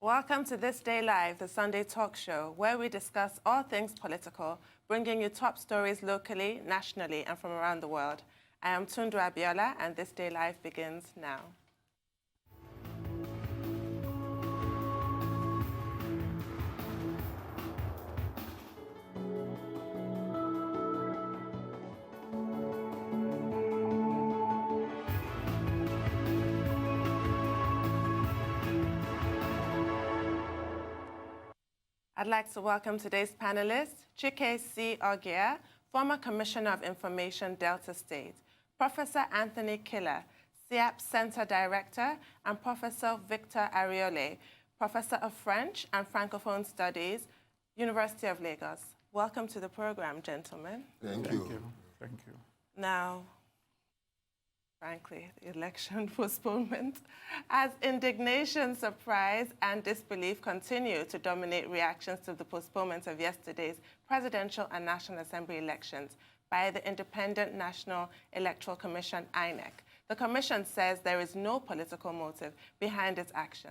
Welcome to This Day Live, the Sunday talk show, where we discuss all things political, bringing you top stories locally, nationally, and from around the world. I am Tundu Abiola, and This Day Live begins now. I'd like to welcome today's panelists, Chike C. Ogia, former Commissioner of Information, Delta State, Professor Anthony Killer, SIAP Center Director, and Professor Victor Ariole, Professor of French and Francophone Studies, University of Lagos. Welcome to the program, gentlemen. Thank you. Thank you. Now, frankly, the election postponement, as indignation, surprise, and disbelief continue to dominate reactions to the postponement of yesterday's presidential and National Assembly elections by the Independent National Electoral Commission, INEC. The commission says there is no political motive behind its action.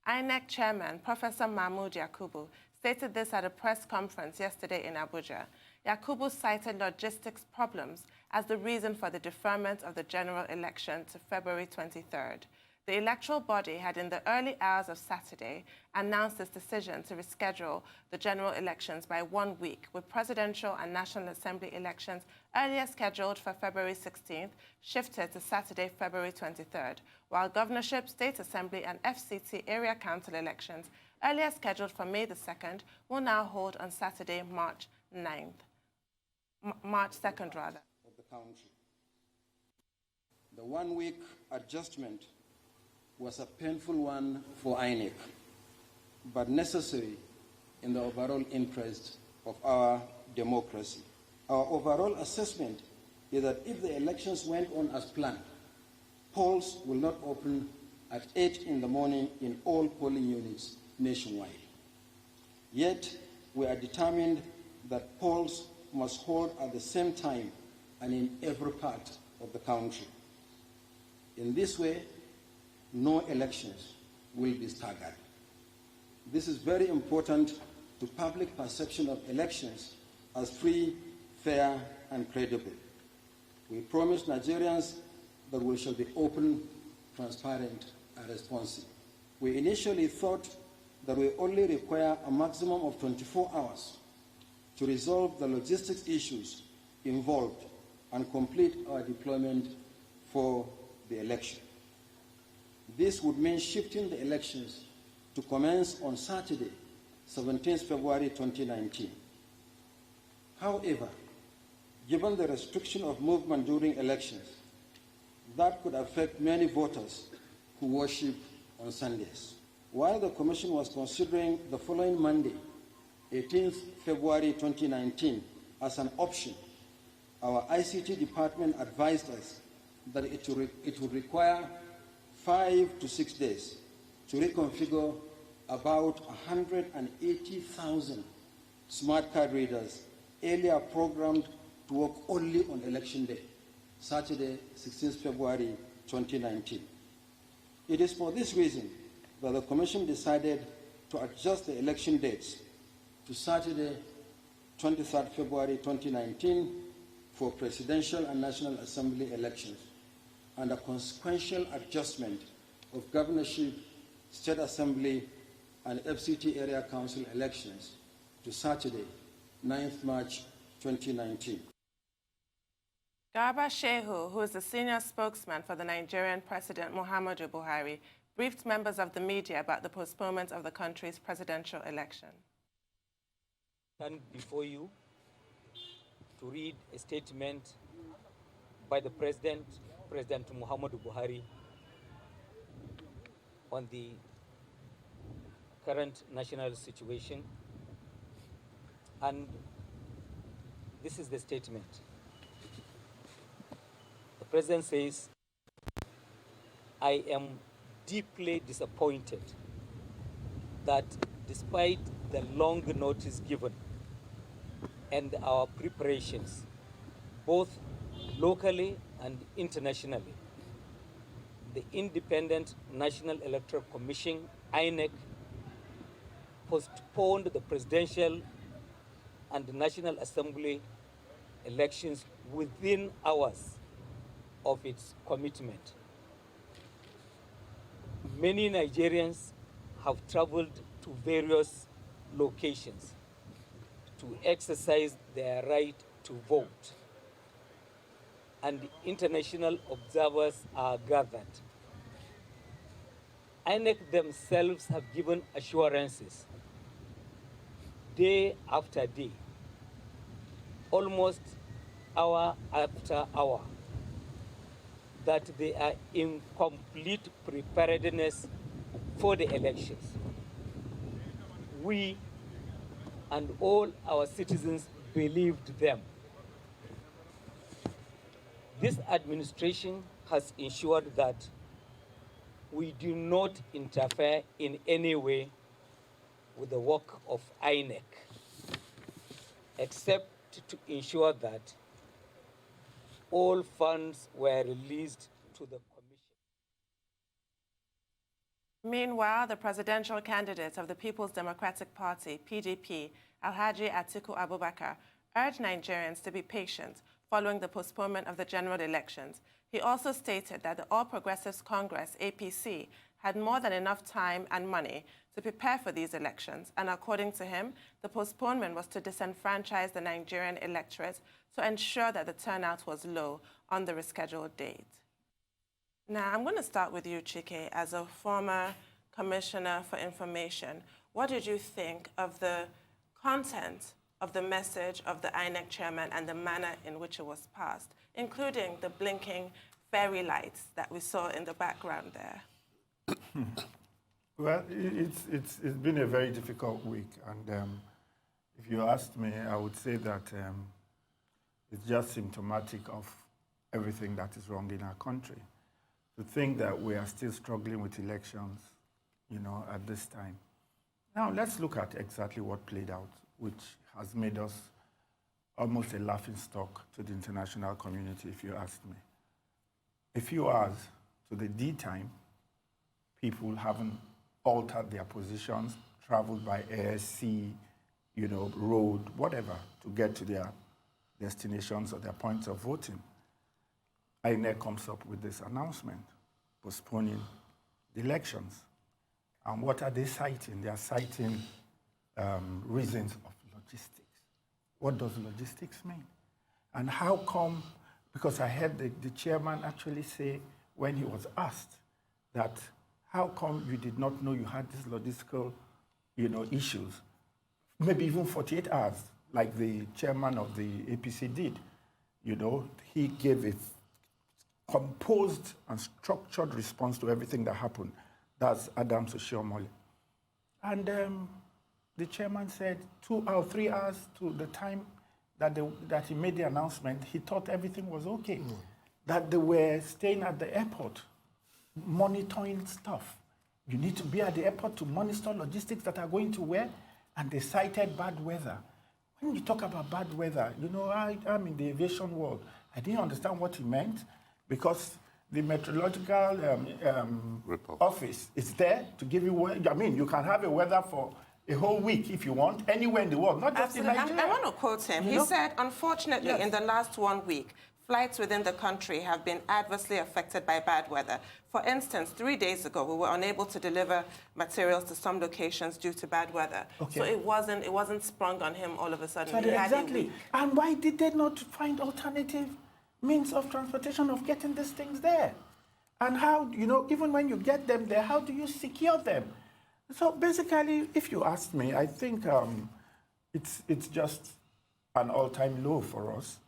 INEC chairman, Professor Mahmoud Yakubu, stated this at a press conference yesterday in Abuja. Yakubu cited logistics problems as the reason for the deferment of the general election to February 23rd. The electoral body had in the early hours of Saturday announced its decision to reschedule the general elections by 1 week, with presidential and National Assembly elections earlier scheduled for February 16th shifted to Saturday, February 23rd, while governorship, state assembly, and FCT area council elections earlier scheduled for May the 2nd will now hold on Saturday, March 9th. March 2nd, rather. Of the country. The 1 week adjustment was a painful one for INEC, but necessary in the overall interest of our democracy. Our overall assessment is that if the elections went on as planned, polls will not open at 8 in the morning in all polling units nationwide. Yet, we are determined that polls must hold at the same time and in every part of the country. In this way, no elections will be staggered. This is very important to public perception of elections as free, fair, and credible. We promise Nigerians that we shall be open, transparent, and responsive. We initially thought that we only require a maximum of 24 hours to resolve the logistics issues involved and complete our deployment for the election. This would mean shifting the elections to commence on Saturday, 17th February 2019. However, given the restriction of movement during elections, that could affect many voters who worship on Sundays. While the Commission was considering the following Monday, 18th February 2019, as an option, our ICT department advised us that it would require 5 to 6 days to reconfigure about 180,000 smart card readers earlier programmed to work only on election day, Saturday, 16th February 2019. It is for this reason that the Commission decided to adjust the election dates to Saturday, 23rd February 2019 for presidential and National Assembly elections, and a consequential adjustment of governorship, state assembly, and FCT area council elections to Saturday, 9th March 2019. Garba Shehu, who is the senior spokesman for the Nigerian President Muhammadu Buhari, briefed members of the media about the postponement of the country's presidential election. Stand before you to read a statement by the President Muhammadu Buhari, on the current national situation. And this is the statement. The President says, "I am deeply disappointed that despite the long notice given and our preparations, both locally and internationally, the Independent National Electoral Commission, INEC, postponed the presidential and the National Assembly elections within hours of its commitment. Many Nigerians have traveled to various locations to exercise their right to vote, and international observers are gathered. INEC themselves have given assurances day after day, almost hour after hour, that they are in complete preparedness for the elections. We and all our citizens believed them. This administration has ensured that we do not interfere in any way with the work of INEC, except to ensure that all funds were released to the Commission. Meanwhile, the presidential candidate of the People's Democratic Party, PDP, Alhaji Atiku Abubakar, urged Nigerians to be patient following the postponement of the general elections. He also stated that the All Progressives Congress, APC, had more than enough time and money to prepare for these elections, and according to him, the postponement was to disenfranchise the Nigerian electorate to ensure that the turnout was low on the rescheduled date. Now, I'm going to start with you, Chike, as a former Commissioner for Information. What did you think of the content of the message of the INEC chairman and the manner in which it was passed, including the blinking fairy lights that we saw in the background there? Well, it's been a very difficult week, and if you asked me, I would say that it's just symptomatic of everything that is wrong in our country. To think that we are still struggling with elections, at this time. Now, let's look at exactly what played out, which has made us almost a laughingstock to the international community, if you ask me. A few hours to the D time, people haven't altered their positions, traveled by air, sea, road, whatever, to get to their destinations or their points of voting. INEC comes up with this announcement, postponing the elections. And what are they citing? They are citing reasons of logistics. What does logistics mean? And how come, because I heard the chairman actually say when he was asked that, how come you did not know you had these logistical, issues? Maybe even 48 hours, like the chairman of the APC did. He gave a composed and structured response to everything that happened. That's Adams Oshiomhole. And the chairman said 2 or 3 hours to the time that he made the announcement, he thought everything was okay. That they were staying at the airport, monitoring stuff. You need to be at the airport to monitor logistics that are going to where? And they cited bad weather. When you talk about bad weather, I'm in the aviation world. I didn't understand what he meant because the meteorological office is there to give you weather. I mean, you can have a weather for a whole week if you want, anywhere in the world, not just in Nigeria. I want to quote him. He said, unfortunately, in the last 1 week, flights within the country have been adversely affected by bad weather. For instance, 3 days ago, we were unable to deliver materials to some locations due to bad weather. Okay. So it wasn't sprung on him all of a sudden. So exactly. And why did they not find alternative means of transportation of getting these things there? And how, even when you get them there, how do you secure them? So basically, if you ask me, I think it's just an all-time low for us.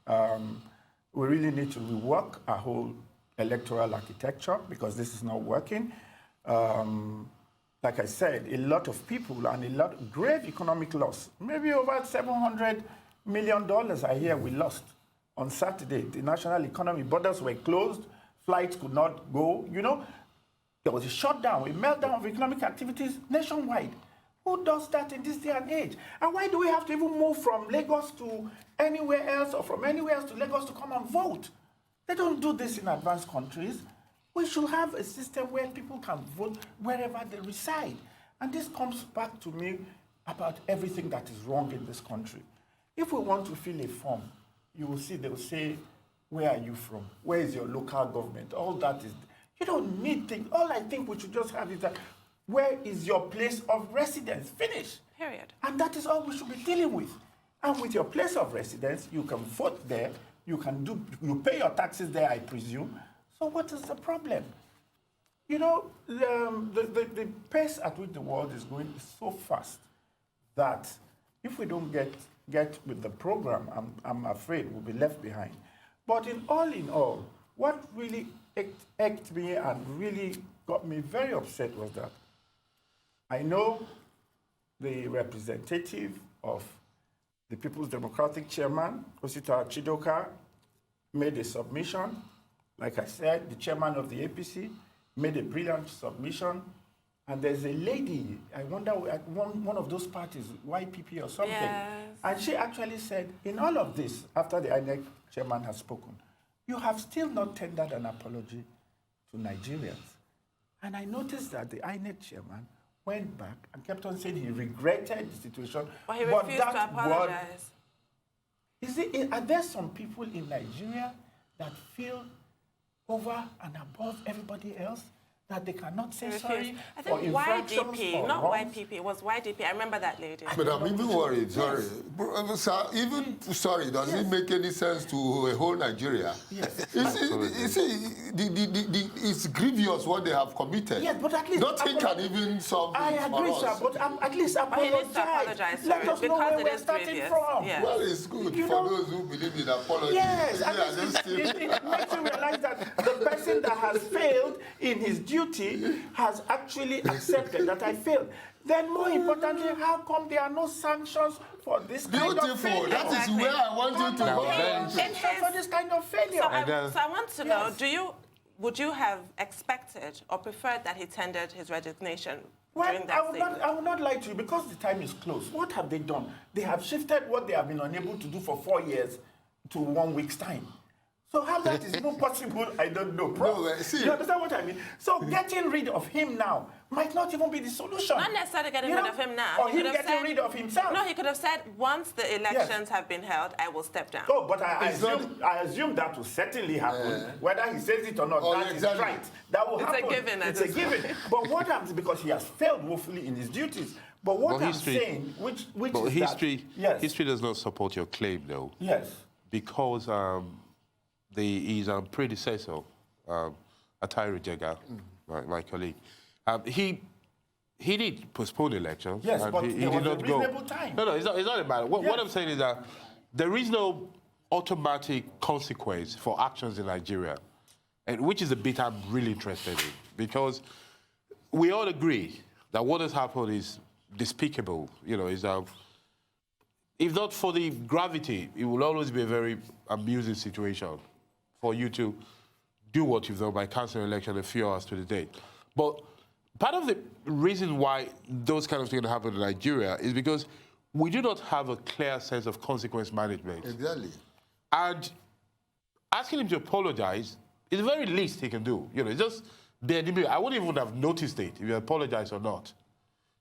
We really need to rework our whole electoral architecture because this is not working. Like I said, a lot of people and a lot of grave economic loss, maybe over $700 million I hear we lost on Saturday. The national economy, borders were closed, flights could not go, There was a shutdown, a meltdown of economic activities nationwide. Who does that in this day and age? And why do we have to even move from Lagos to anywhere else or from anywhere else to Lagos to come and vote? They don't do this in advanced countries. We should have a system where people can vote wherever they reside. And this comes back to me, about everything that is wrong in this country. If we want to fill a form, you will see they will say, where are you from? Where is your local government? All that is, you don't need things. All I think we should just have is that, where is your place of residence? Finish. Period. And that is all we should be dealing with. And with your place of residence, you can vote there, you pay your taxes there, I presume. So what is the problem? You know, the pace at which the world is going is so fast that if we don't get with the program, I'm afraid we'll be left behind. But in all, what really irked me and really got me very upset was that I know the representative of the People's Democratic Chairman, Osita Chidoka, made a submission. Like I said, the chairman of the APC made a brilliant submission. And there's a lady, I wonder, at one of those parties, YPP or something. Yes. And she actually said, in all of this, after the INEC chairman has spoken, you have still not tendered an apology to Nigerians. And I noticed that the INEC chairman went back and kept on saying he regretted the situation. But he refused to apologize. Are there some people in Nigeria that feel over and above everybody else, that they cannot say sorry I for think infractions YDP, or not wrongs? YPP, it was YDP. I remember that lady. But I'm even worried, sorry. Sir, even, sorry, does it make any sense to a whole Nigeria? Yes. You see, it's grievous what they have committed. Yes, but at least... Nothing can even solve it I agree, for sir, us. but at least But he needs to apologize for Let it us know because where it we're is starting grievous. from. Yeah. Well, it's good You for know- those who believe in apology. Yes, Yeah, at least it makes you realize that the person that has failed in his duty has actually accepted that I failed. Then more importantly, how come there are no sanctions for this kind of Beautiful. failure? That is where I want you to How come go. there are no sanctions for this kind of failure? So I want to know, Yes. would you have expected or preferred that he tendered his resignation Well, during that statement? I would not lie to you because the time is close. What have they done? They have shifted what they have been unable to do for 4 years to 1 week's time. So how that is even possible, I don't know. See, you understand what I mean? So getting rid of him now might not even be the solution. Not necessarily getting rid of him now. Or He him could have getting said- rid of himself. No, he could have said, once the elections have been held, I will step down. Oh, but I It's not- assume that will certainly happen. Whether he says it or not, Oh, that is exactly. right. That will It's a happen. given at It's a this given. But what happens, because he has failed woefully in his duties. But what I'm history- saying, which But is history, that... Yes. history does not support your claim, though, Yes. because his predecessor, Atairu Jega, my colleague, he did postpone elections. Yes, and but he there did was a not go. reasonable time. No, it's not a matter. What Yes. I'm saying is that there is no automatic consequence for actions in Nigeria, and which is the bit I'm really interested in, because we all agree that what has happened is despicable. You know, if not for the gravity, it will always be a very amusing situation for you to do what you've done by cancelling an election a few hours to the date. But part of the reason why those kind of things happen in Nigeria is because we do not have a clear sense of consequence management. Exactly. And asking him to apologize is the very least he can do. You know, it's just the enemy. I wouldn't even have noticed it if you apologize or not.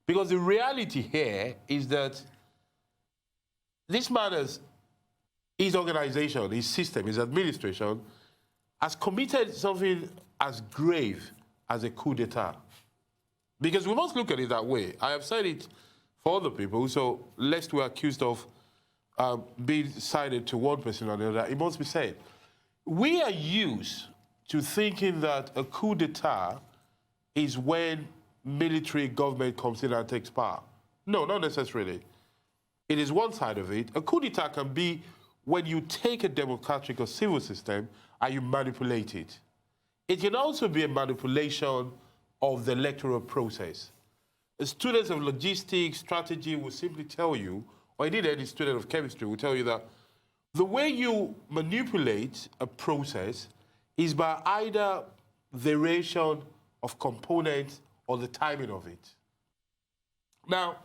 Because the reality here is that this man his organization, his system, his administration has committed something as grave as a coup d'etat. Because we must look at it that way. I have said it for other people, so lest we're accused of being sided to one person or the other, it must be said. We are used to thinking that a coup d'etat is when military government comes in and takes power. No, not necessarily. It is one side of it. A coup d'etat can be when you take a democratic or civil system and you manipulate it. It can also be a manipulation of the electoral process. Students of logistics, strategy will simply tell you, or indeed any student of chemistry will tell you that the way you manipulate a process is by either variation of components or the timing of it. Now,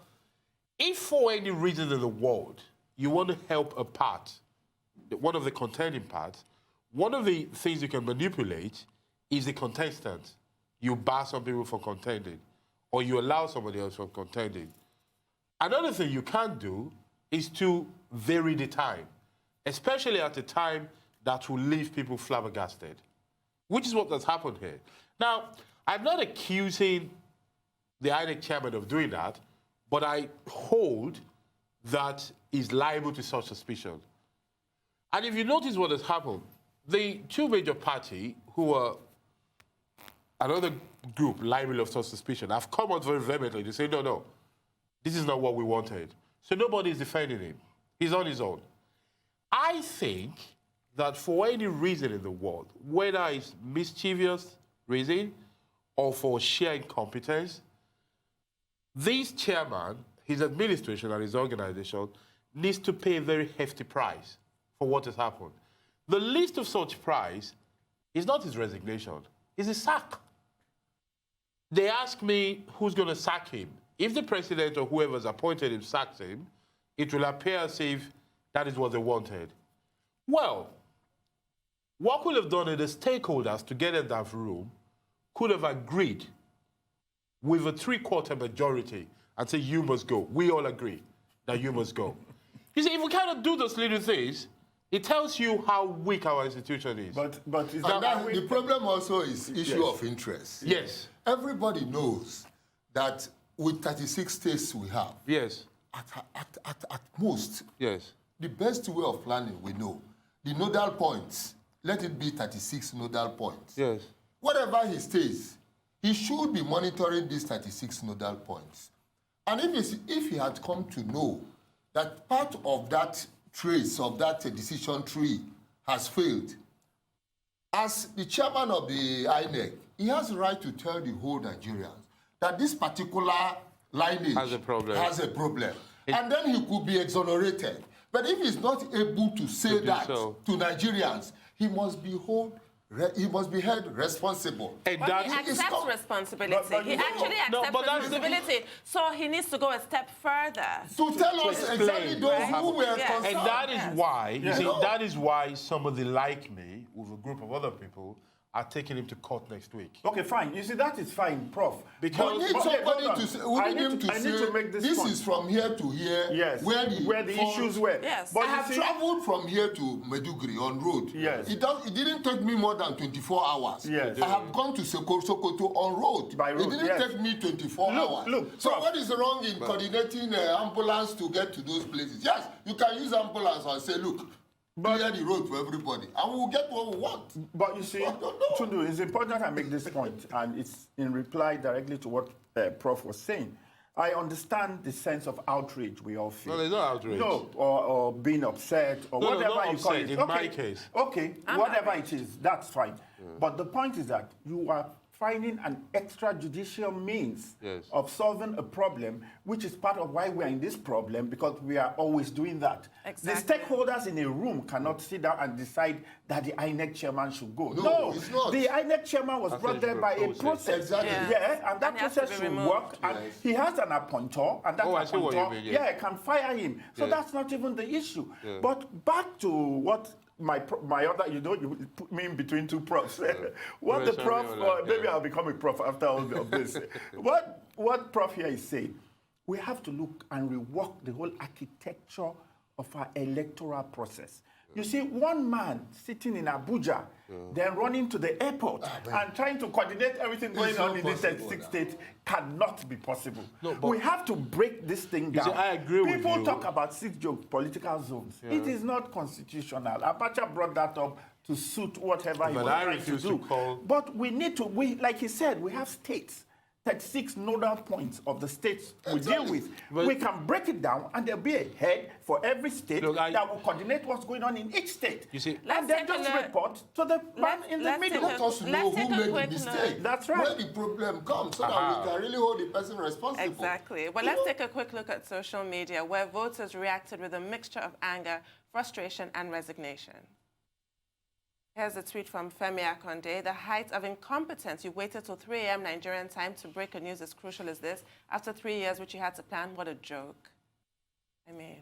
if for any reason in the world you want to help a part, one of the contending parts, one of the things you can manipulate is the contestant. You bar some people from contending, or you allow somebody else from contending. Another thing you can't do is to vary the time, especially at a time that will leave people flabbergasted, which is what has happened here. Now, I'm not accusing the INEC chairman of doing that, but I hold that he's liable to such suspicion. And if you notice what has happened, the two major parties who are another group liable of such suspicion have come out very vehemently to say, no, no, this is not what we wanted. So nobody is defending him. He's on his own. I think that for any reason in the world, whether it's mischievous reason or for sheer incompetence, this chairman, his administration and his organization needs to pay a very hefty price for what has happened. The least of such price is not his resignation, it's his sack. They ask me who's going to sack him. If the president or whoever's appointed him sacks him, it will appear as if that is what they wanted. Well, what could have done is the stakeholders together in that room could have agreed with a 3/4 majority and say, you must go. We all agree that you must go. You see, if we cannot do those little things, it tells you how weak our institution is. But is And that the problem also is issue Yes. of interest. Yes. Everybody knows that with 36 states we have, Yes. at most, Yes. the best way of planning we know, the nodal points, let it be 36 nodal points. Yes. Whatever he stays, he should be monitoring these 36 nodal points. And if he had come to know that part of that trace of that decision tree has failed, as the chairman of the INEC, he has the right to tell the whole Nigerians that this particular lineage Has a problem. And then he could be exonerated. But if he's not able to say that so. to Nigerians, he must be held responsible. And But that he is accepts responsibility. but He you know- actually No, accepts but that's the- responsibility. So he needs to go a step further. To tell us explain exactly those right? who were Yes. concerned. And that is Yes. why, you see, No. that is why somebody like me, with a group of other people, are taking him to court next week. Okay, fine. You see, that is fine, Prof. Because- We need Okay, somebody hold on. to say, I we need need him to- to I say, need to make this point. is from here to here, Yes, where the fault- issues were. Yes. But I you have see, traveled from here to Maiduguri on road. Yes. It didn't take me more than 24 hours. Yes. I have gone to Sokoto on road. By road, It didn't yes. take me 24 Look, hours. look, So Prof. what is wrong in coordinating ambulance to get to those places? Yes, you can use ambulance and say, look, clear the road for everybody, and we'll get what we want. But you see, I don't know. Tundu, it's important I make this point, and it's in reply directly to what Prof was saying. I understand the sense of outrage we all feel. No, there's no outrage. No, or being upset, or No, no, whatever not you call upset, it. in my case. Okay, I'm whatever outraged. it is, that's fine. But the point is that you are finding an extrajudicial means Yes. of solving a problem, which is part of why we are in this problem, because we are always doing that. Exactly. The stakeholders in a room cannot sit down and decide that the INEC chairman should go. No, it's not. The INEC chairman was That's brought a there by a process. process. Exactly. Yeah. Yeah, and that And he has to process be should removed. work. And Yes. he has an appointer, and that Oh, I see what you appointer, mean, yeah. can fire him. So Yeah. that's not even the issue. Yeah. But back to what my other, you put me in between two profs. What Yeah, the sorry, prof, Ola, maybe yeah. I'll become a prof after all of this. What prof here is saying, we have to look and rework the whole architecture of our electoral process. You see, one man sitting in Abuja, then running to the airport and trying to coordinate everything going It's on not in these possible 36 now. states cannot be possible. No, but- We have to break this thing down. see, I agree with People you. talk about 6 political zones. It is not constitutional. Abacha brought that up to suit whatever he But was I trying to refuse do. to call- But we need to, like he said, we have states. 36 nodal points of the states we deal Exactly. with. But- we can break it down, and there'll be a head for every state Look, that will coordinate what's going on in each state. You see- Let's and then take a just look- report to the man in the let's middle. take Let us know Let's who take a made quick the look. mistake. That's right. Where the problem comes, so that we can really hold the person responsible. Exactly. Well, let's take a quick look at social media, where voters reacted with a mixture of anger, frustration, and resignation. Here's a tweet from Femi Akonde. The height of incompetence. You waited till 3 a.m. Nigerian time to break a news as crucial as this. After 3 years, which you had to plan, what a joke. I mean,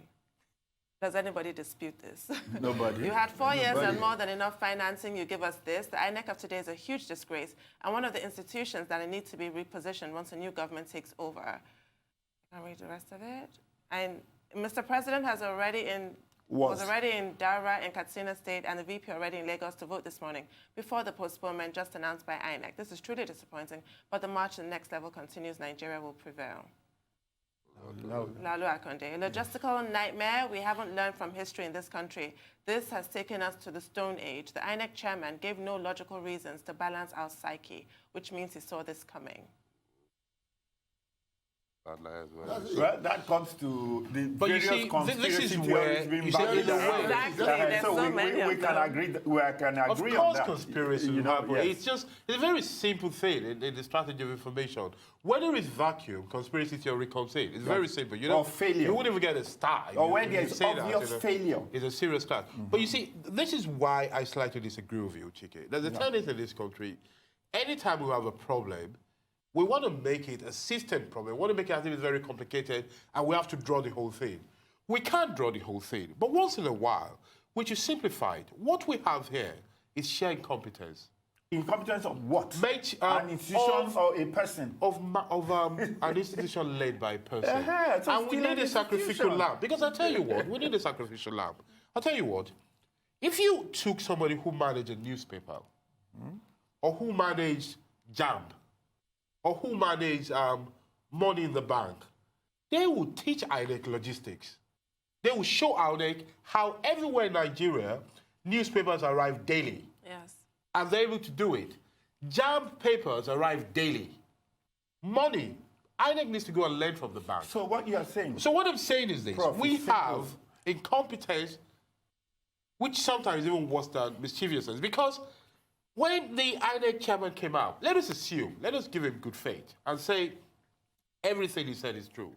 does anybody dispute this? Nobody. You had 4 years Nobody. and more than enough financing. You give us this. The INEC of today is a huge disgrace and one of the institutions that need to be repositioned once a new government takes over. I can read the rest of it. And Mr. President was already in Dara in Katsina State and the VP already in Lagos to vote this morning before the postponement just announced by INEC. This is truly disappointing, but the march to the next level continues. Nigeria will prevail. Lalu Akonde. A logistical nightmare we haven't learned from history in this country. This has taken us to the Stone Age. The INEC chairman gave no logical reasons to balance our psyche, which means he saw this coming. Well, that comes to the various conspiracy this is theories being Exactly, there's so many we of can them. agree. We can agree of on course, that. conspiracy will happen. Yes. It's a very simple thing in the strategy of information. When there is vacuum, conspiracy theory comes in. It's very simple. You know, or failure. You wouldn't even get a star. Or when there's obvious failure. It's a serious class. But you see, this is why I slightly disagree with you, Chike. There's a tendency in this country, anytime we have a problem, we want to make it a system problem. We want to make it as if it's very complicated, and we have to draw the whole thing. We can't draw the whole thing, but once in a while, we should simplify it. What we have here is sheer incompetence. Incompetence of what? An institution or a person? Of an institution led by a person. So And we need a sacrificial lamb. Because I tell you what, we need a sacrificial lamb. I'll tell you what, if you took somebody who managed a newspaper, or who managed JAMB, or who manage money in the bank, they will teach INEC logistics. They will show INEC how everywhere in Nigeria, newspapers arrive daily. Yes. And they're able to do it. JAMB papers arrive daily. Money, INEC needs to go and learn from the bank. So what you are saying? So what I'm saying is this. Prof, we it's simple. have incompetence, which sometimes is even worse than mischievousness, because when the INEC chairman came out, let us assume, let us give him good faith and say everything he said is true.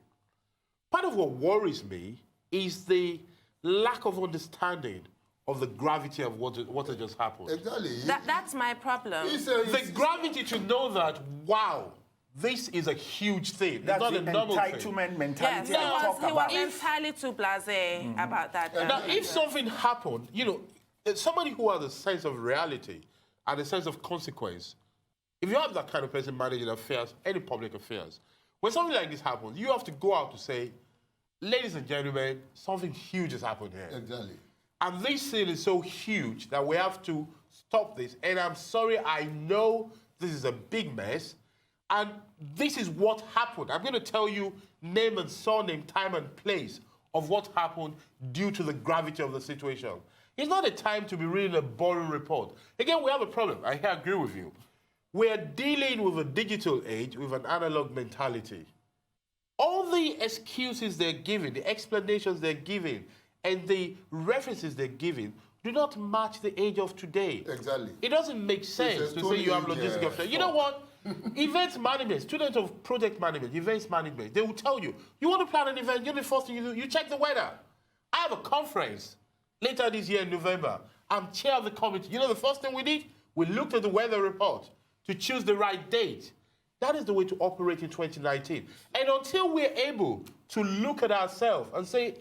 Part of what worries me is the lack of understanding of the gravity of what had just happened. Exactly. That's my problem. The gravity to know that, wow, this is a huge thing. That's it's not the a normal thing. entitlement mentality Yes, I talk he was about. entirely too blasé about that. Now, if something happened, you know, somebody who has a sense of reality and a sense of consequence, if you have that kind of person managing affairs, any public affairs, when something like this happens, you have to go out to say, ladies and gentlemen, something huge has happened here. Exactly. And this thing is so huge that we have to stop this. And I'm sorry, I know this is a big mess. And this is what happened. I'm going to tell you name and surname, time and place of what happened due to the gravity of the situation. It's not a time to be reading a boring report. Again, we have a problem. I agree with you. We are dealing with a digital age with an analog mentality. All the excuses they're giving, the explanations they're giving, and the references they're giving do not match the age of today. Exactly. It doesn't make sense to say you have logistical. You know what? Events management, students of project management, events management, they will tell you, you want to plan an event, you know the first thing you do, you check the weather. I have a conference later this year in November. I'm chair of the committee. You know the first thing we did? We looked at the weather report to choose the right date. That is the way to operate in 2019. And until we're able to look at ourselves and say,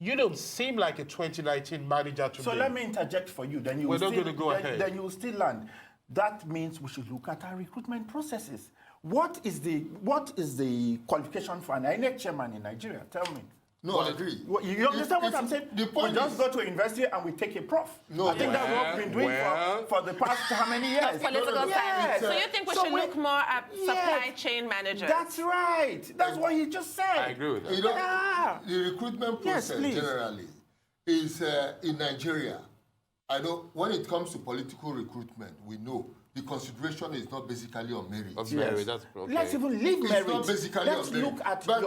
you don't seem like a 2019 manager to me. So let me interject for you. Then you We're will not still, going to go ahead. Then you will still land. That means we should look at our recruitment processes. What is the qualification for an INEC chairman in Nigeria? Tell me. No, I agree. You understand what I'm saying? The point we just is, go to university and we take a prof. No, I think that's what we've been doing for the past how many years? Political science. Yes. So you think we should look more at supply chain managers? That's right. That's what he just said. I agree with that. You know, the recruitment Yes, process please. generally is in Nigeria. I know when it comes to political recruitment, we know the consideration is not basically on merit. Of merit, that's okay. Let's even leave It's merit. not basically Let's on merit. look at But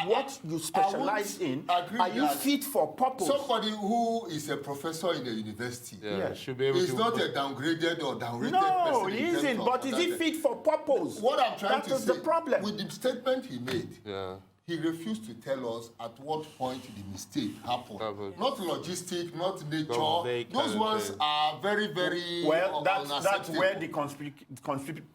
what you specialize in. agree Are you that fit for purpose? Somebody who is a professor in a university Yeah, should be able is to. not a downgraded or downrated No, person. he in terms isn't. of But is he that. fit for purpose? What I'm trying That to is say, the problem. with the statement he made, Yeah. he refused to tell us at what point the mistake happened. Not logistic, not Those nature. vague Those kind of ones thing. are very, very Well, that's unacceptable. where the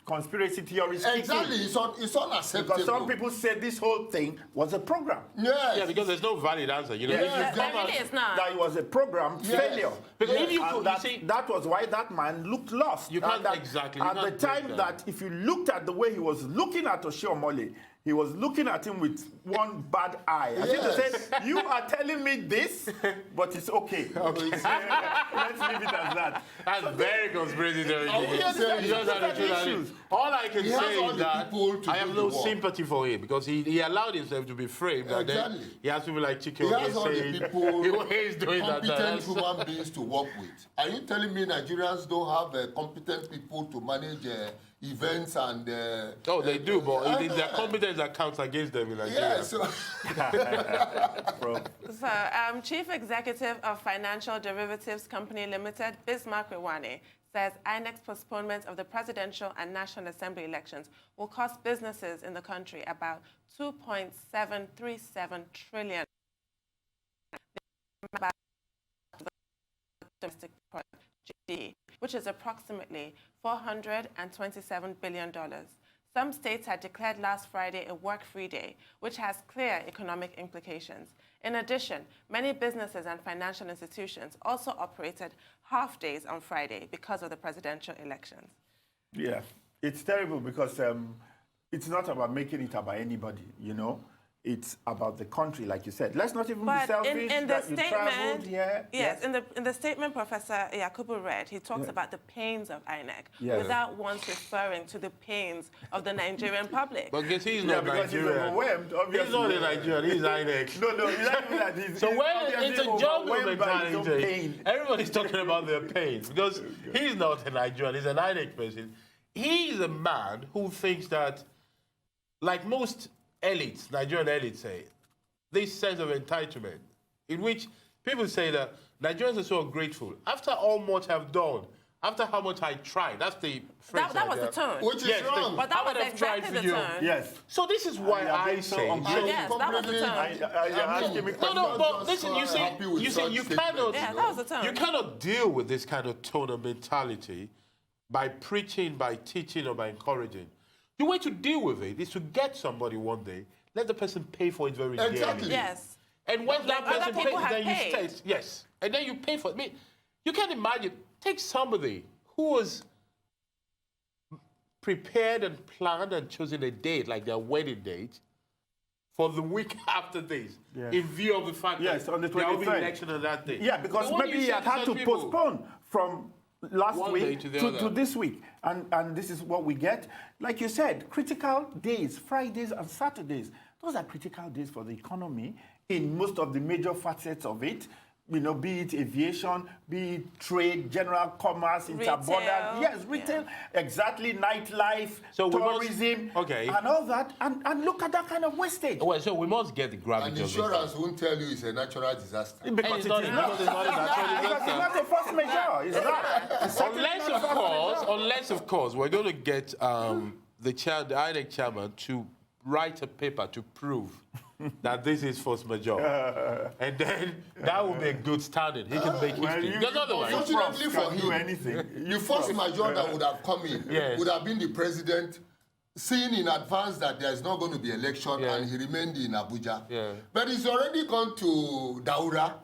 conspiracy theories kick in. Exactly, it's unacceptable. Because some people said this whole thing was a program. Yes. Yeah, because there's no valid answer. You know, Yeah. if you Yeah. come Really, out- it's not. That it was a program failure. Because if you And could- you that, see- that was why that man looked lost. You can't- And that, exactly, you At the can't break time that. that if you looked at the way he was looking at Oshiomhole, he was looking at him with one bad eye. I think they said, you are telling me this, but it's okay. Let's leave it as that. That's very conspiracy theory. Issues. All I can He has say all is the that people to I have do no the work. sympathy for him because he allowed himself to be framed. And then Exactly. he has people like Chike He has all the saying people, he's doing that. competent human beings to work with. Are you telling me Nigerians don't have competent people to manage events and... Oh, they do, but it is their competence that counts against them in Nigeria. Yeah, so... So, Chief Executive of Financial Derivatives Company Limited, Bismarck Rewane, says INEC's postponement of the presidential and National Assembly elections will cost businesses in the country about 2.737 trillion domestic product, GDP, which is approximately $427 billion. Some states had declared last Friday a work-free day, which has clear economic implications. In addition, many businesses and financial institutions also operated half days on Friday because of the presidential elections. Yeah, it's terrible because it's not about making it about anybody, you know. It's about the country, like you said. Let's not even be selfish in the that you traveled statement, here. yes, in the statement Professor Yakubu read, he talks about the pains of INEC without once referring to the pains of the Nigerian public. But guess he's Yeah, not because he's Nigerian. overwhelmed, obviously. He's not a Nigerian, he's INEC. No, he's not even that. He's So when obviously it's a jungle overwhelmed by his own mentality, pain. everybody's talking about their pains because he's not a Nigerian, he's an INEC person. He's a man who thinks that, like most elites, Nigerian elites say, this sense of entitlement, in which people say that Nigerians are so ungrateful. After all much I've done, after how much I tried, that's the phrase. That was the tone. Which is wrong. But that How was much I've tried exactly for the you. tone. Yes. So this is why I say. Yes, that was the tone. You're asking me No, questions. but listen, you see, you cannot, Yeah, that was the tone. you cannot deal with this kind of tone of mentality by preaching, by teaching, or by encouraging. The way to deal with it is to get somebody one day, let the person pay for it very Exactly. dearly. Yes. And when that other person pays, people have then you paid. stay. Yes. And then you pay for it. I mean, you can imagine, take somebody who was prepared and planned and chosen a date, like their wedding date, for the week after this, in view of the fact Yes, that on the there will be 23rd. election on that day. Yeah, because So what do maybe you he say had had such to people? postpone from last One day week to the to other. this week. And this is what we get. Like you said, critical days, Fridays and Saturdays. Those are critical days for the economy in most of the major facets of it. You know, be it aviation, be it trade, general commerce, interborder. Retail. Yes, retail, exactly, nightlife, So we must- tourism, okay. and all that. And look at that kind of wastage. Well, so we must get the And gravity of insurance won't tell you it's a natural disaster. it. Because And it's it not, is a- not. because it's not a natural Because it's disaster. not a force majeure. It's not. It's certainly Unless, not of a force course, majeure. we're going to get the INEC chairman to write a paper to prove that this is force majeure. And then that would be a good standard. He can make history. Because otherwise, Unfortunately for can do him, anything. the first major that would have come in Yes. would have been the president seeing in advance that there is not going to be election Yeah. and he remained in Abuja. Yeah. But he's already gone to Daura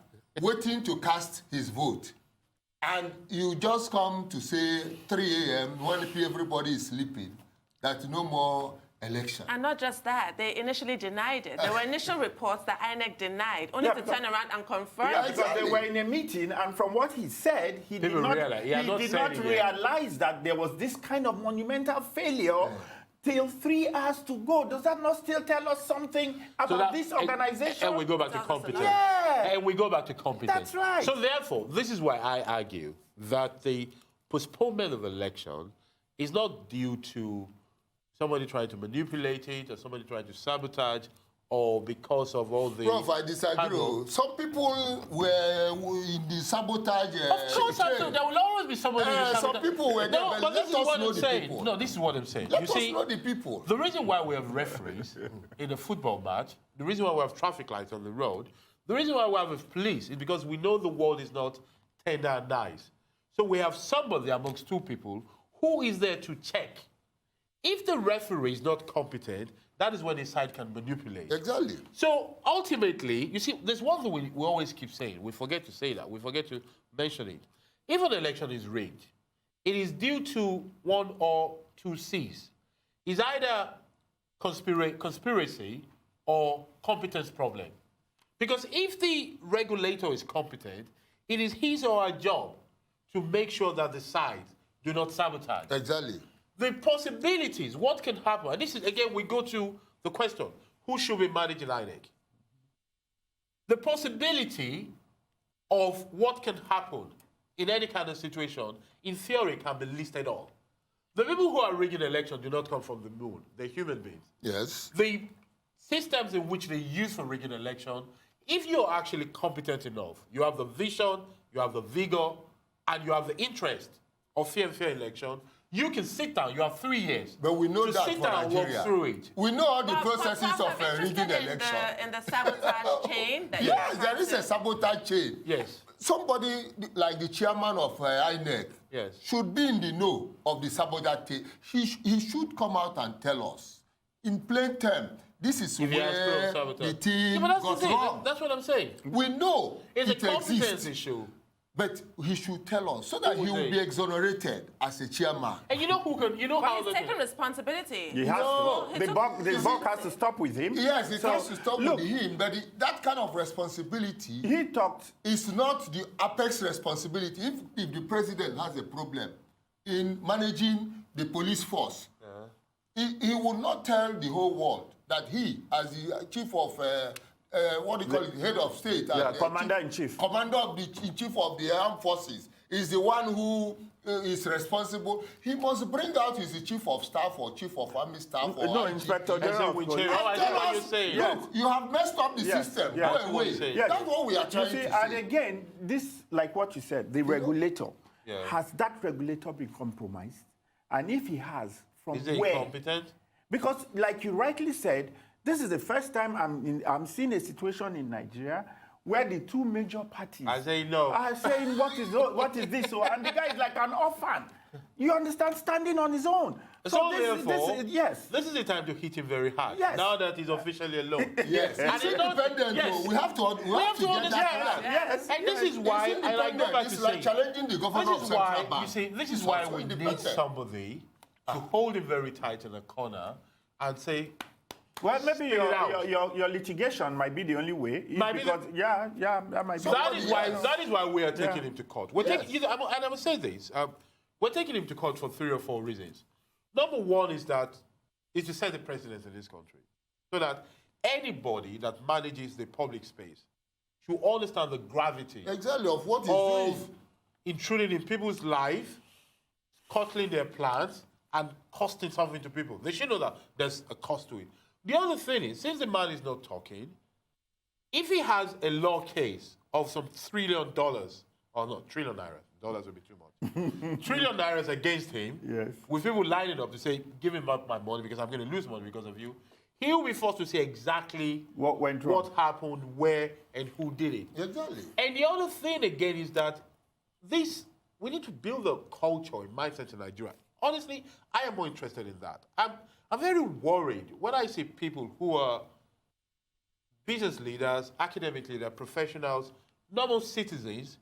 waiting to cast his vote. And you just come to say 3 a.m. when everybody is sleeping that no more election. And not just that, they initially denied it. There were initial reports that INEC denied, only Yeah, to because- turn around and confirm Yeah, it. because Exactly. they were in a meeting, and from what he said, he did People not, realize- he had not said it yet. realize that there was this kind of monumental failure till 3 hours to go. Does that not still tell us something about this organization? And we go back to Tells us a lot. competence. Yeah. And we go back to competence. That's right. So therefore, this is why I argue that the postponement of election is not due to somebody trying to manipulate it or somebody trying to sabotage or because of all the... Prof, I disagree. handle. Some people were in the sabotage. Of course, train. there will always be somebody who Some sabotage. people were there, No, but but let this is us what know I'm the saying. people. No, this is what I'm saying. Let You us see, know the people. the reason why we have referees in a football match, the reason why we have traffic lights on the road, the reason why we have police is because we know the world is not tender and nice. So we have somebody amongst two people who is there to check. If the referee is not competent, that is when his side can manipulate. Exactly. So ultimately, you see, there's one thing we always keep saying. We forget to say that. We forget to mention it. If an election is rigged, it is due to one or two C's. It's either conspiracy or competence problem. Because if the regulator is competent, it is his or her job to make sure that the sides do not sabotage. Exactly. The possibilities, what can happen, and this is, again, we go to the question, who should be managing INEC? The possibility of what can happen in any kind of situation, in theory, can be listed on. The people who are rigging elections do not come from the moon. They're human beings. Yes. The systems in which they use for rigging election, if you're actually competent enough, you have the vision, you have the vigor, and you have the interest of fair election, you can sit down. You have 3 years. But we know to that sit for down and Nigeria. walk through it. We know all the But processes Prof, of I'm rigging interested election. in the sabotage chain. That you Yes, referred there is to. a sabotage chain. Yes. Somebody like the chairman of INEC Yes. should be in the know of the sabotage chain. He should come out and tell us, in plain terms, this is If he has where sabotage. the team Yeah, but that's got the thing. wrong. That's what I'm saying. We know It's a it competence exists, issue. but he should tell us so that Who he would will they? be exonerated as a chairman. And you know who can, you know But how he's they taking can. responsibility. He has No, to. he The took- buck you see- has to stop with him. Yes, it So, has to stop look, with him, but that kind of responsibility he talked. is not the apex responsibility. If the president has a problem in managing the police force, he will not tell the whole world that he, as the chief of what do you call it, head of state, Yeah, and, commander-in-chief. commander of the chief of the armed forces, is the one who is responsible. He must bring out his chief of staff or chief of army staff or No, IGP. Inspector I say General. we of Police. change. Oh, I see Tell what us, you're saying. look, you have messed up the Yes, system. yes. Go That's what away. I'm saying. Yes. That's what we are trying You see, to and say. again, this, like what you said, the regulator, Yeah. has that regulator been compromised? And if he has, from Is he where? incompetent? Because, like you rightly said, this is the first time I'm seeing a situation in Nigeria where the two major parties I say no. are saying, what is this? So, and the guy is like an orphan. You understand, standing on his own. So this, therefore, yes. this is the time to hit him very hard. Yes. Now that he's officially alone. Yes, And it's it's not- independent. yes. Though. We have to We have to get understand that that. right. Yes. And this is why, It's and I go independent. back It's to like saying, challenging the governor this of is why, Central Bank. you see, this is It's why also we need independent. somebody to hold him very tight in a corner and say, Well, maybe Spit it out. your litigation might be the only way. Might be because, that might be. that is why else. that is why we are taking Yeah. him to court. We're Yes. taking, and I will say this: we're taking him to court for 3 or 4 reasons. Number one is to set the precedent in this country, so that anybody that manages the public space should understand the gravity Exactly of what he's of doing. intruding in people's life, scuttling their plans, and costing something to people. They should know that there's a cost to it. The other thing is, since the man is not talking, if he has a law case of some $1 trillion, or not, trillion naira, dollars would be too much, trillion nairas against him, Yes. with people lining up to say, give him back my money because I'm going to lose money because of you, he will be forced to say exactly What went wrong. what happened, where, and who did it. Exactly. And the other thing again is that we need to build a culture and mindset in Nigeria. Honestly, I am more interested in that. I'm very worried when I see people who are business leaders, academic leaders, professionals, normal citizens,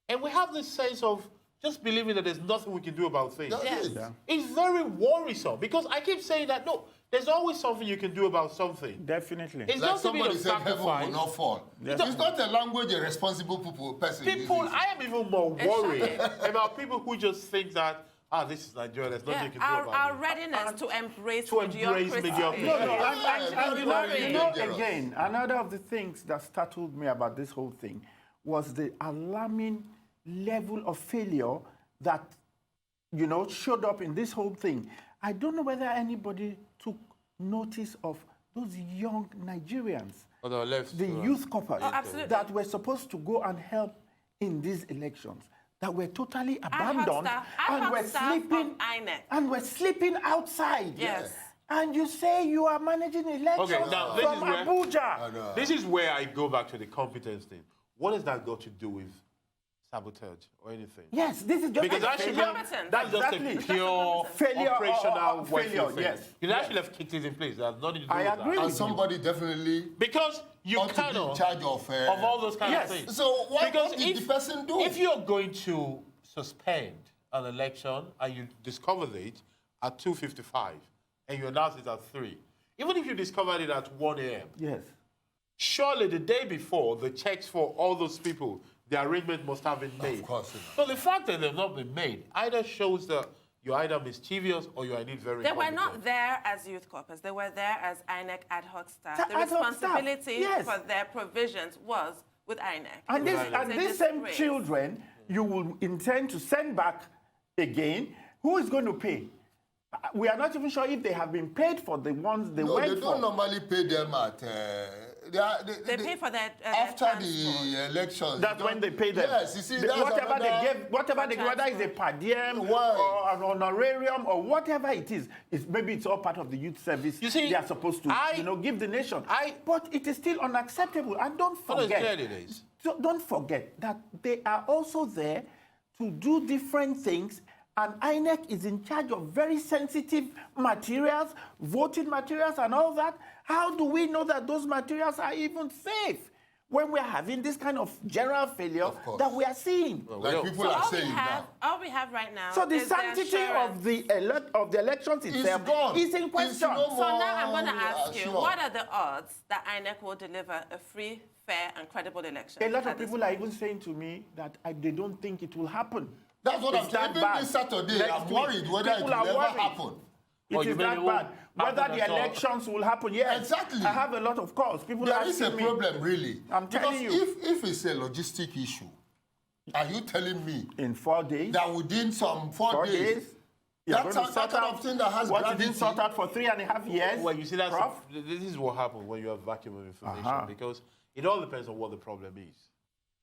and we have this sense of just believing that there's nothing we can do about things. That's Yes. it. Yeah. It's very worrisome because I keep saying that, no, there's always something you can do about something. Definitely. It's Like just a bit somebody of said, heaven will sacrifice. not fall. Yes. It's not a language a responsible person People, uses. I am even more worried Exactly. about people who just think that, this is Nigeria, there's nothing you can do Our about it. readiness to embrace To embrace mediocrity. mediocrity. No, Very, very dangerous. again, another of the things that startled me about this whole thing was the alarming level of failure that, showed up in this whole thing. I don't know whether anybody took notice of those young Nigerians, On the left, the youth corpers, Oh, absolutely. that were supposed to go and help in these elections, that were totally abandoned and were sleeping and were sleeping outside. Yes. And you say you are managing elections Okay, now this from is where- Abuja. This is where I go back to the competence thing. What has that got to do with sabotage or anything? Yes, this is just Because that should be, Competence. that's just Exactly. a pure Failure or operational failure, welfare thing. yes. You actually have kicked it in place. That's nothing to do I with agree. that. And somebody definitely Because you ought to be in cannot, charge of all those kind Yes. of things. So what Because did the person do? If you're going to suspend an election and you discover it at 2:55 and you announce it at 3, even if you discovered it at 1 a.m., Yes. surely the day before, the checks for all those people, the arrangement must have been made. Of course. So the fact that they've not been made either shows that you're either mischievous or you're indeed very They were incompetent. not there as youth corpers. They were there as INEC ad hoc staff. Ta- The ad hoc staff, responsibility yes. for their provisions was with INEC. And, It's a these same disgrace. children, you will intend to send back again. Who is going to pay? We are not even sure if they have been paid for the ones they No, went they for. don't normally pay them at. They pay for their after transport. the elections. That's when they pay them. Yes, you see, The- that's whatever another- they give, whatever they give, whether it's a per diem Why? or an honorarium or whatever it is, maybe it's all part of the youth service. You see, they are supposed to, give the nation. But it is still unacceptable. And don't forget, clearly it is. so don't forget that they are also there to do different things. And INEC is in charge of very sensitive materials, voting materials and all that. How do we know that those materials are even safe when we're having this kind of general failure Of course. that we are seeing? Like people So are all we saying have, now. all we have right now. So the is sanctity assurance. of the elections itself gone. is in It's question. no So more now I'm going to ask you, assured. what are the odds that INEC will deliver a free, fair, and credible election? A lot at of this people are even saying to me that they don't think it will happen. That's what I'm It's saying. that Even bad. this Saturday, Next I'm week, worried whether it people will are ever worried. happen. It Oh, is you mean that it won't bad. Whether happen the at all? elections will happen, yes. Exactly. I have a lot of calls. People There are is a asking me. problem, really. I'm telling because you. if it's a logistic issue, are you telling me In 4 days, that within some 4 4 days, days, you're that's going to sort that kind out of thing that has what you gravity? didn't sort out for 3.5 years? Well, you see, Prof? this is what happens when you have vacuum of information, Uh-huh. because it all depends on what the problem is.